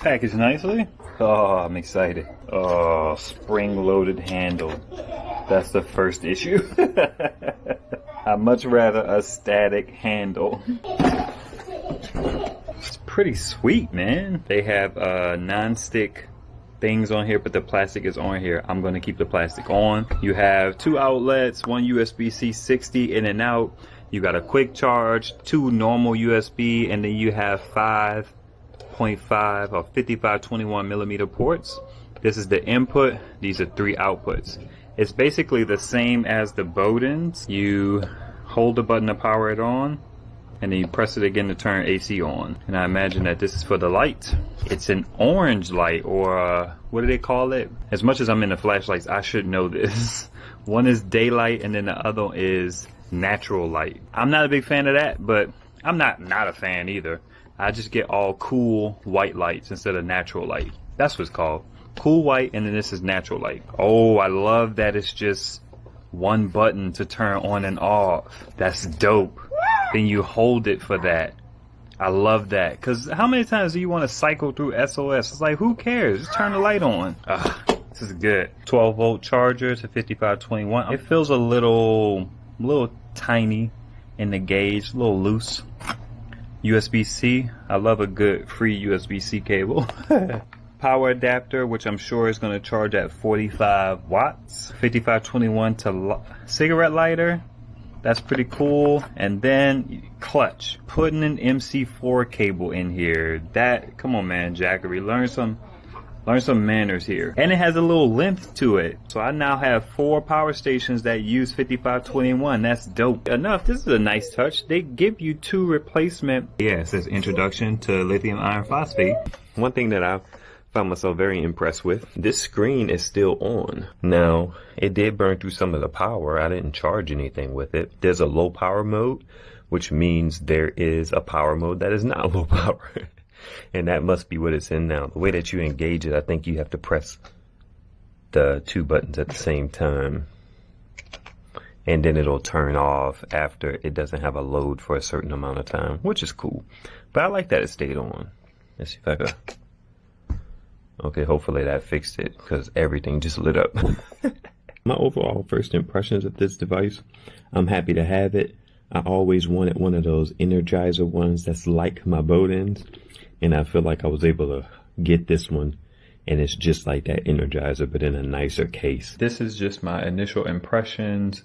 packaged nicely. Oh, I'm excited. Oh, spring-loaded handle. That's the first issue. I'd much rather a static handle. It's pretty sweet, man. They have non-stick things on here, but the plastic is on here. I'm gonna keep the plastic on. You have 2 outlets, 1 USB-C 60 in and out. You got a quick charge, 2 normal USB, and then you have 5.5 or 5521 millimeter ports. This is the input. These are 3 outputs. It's basically the same as the Bowden's. You hold the button to power it on, and then you press it again to turn AC on. And I imagine that this is for the light. It's an orange light, or what do they call it? As much as I'm into flashlights, I should know this. One is daylight, and then the other is natural light. I'm not a big fan of that, but I'm not a fan either. I just get all cool white lights instead of natural light. That's what it's called. Cool white, and then this is natural light. Oh, I love that it's just one button to turn on and off. That's dope. Then you hold it for that. I love that, because how many times do you want to cycle through SOS? It's like, who cares? Just turn the light on. This is good. 12 volt charger to 5521. It feels a little tiny in the gauge, a little loose. USB-C. I love a good free USB-C cable. Power adapter, which I'm sure is going to charge at 45 watts. 5521 to cigarette lighter. That's pretty cool. And then clutch. Putting an MC4 cable in here. That, come on man, Jackery, learn some manners here. And it has a little length to it. So I now have 4 power stations that use 5521. That's dope. Enough. This is a nice touch. They give you 2 replacement. Yeah, it says introduction to lithium iron phosphate. One thing that I found myself very impressed with, this screen is still on. Now, it did burn through some of the power. I didn't charge anything with it. There's a low power mode, which means there is a power mode that is not low power. And that must be what it's in now. The way that you engage it, I think you have to press the 2 buttons at the same time. And then it'll turn off after it doesn't have a load for a certain amount of time, which is cool. But I like that it stayed on. Let's see if I can. Okay, hopefully that fixed it, because everything just lit up. My overall first impressions of this device, I'm happy to have it. I always wanted one of those Energizer ones that's like my Bowden's, and I feel like I was able to get this one, and it's just like that Energizer, but in a nicer case. This is just my initial impressions.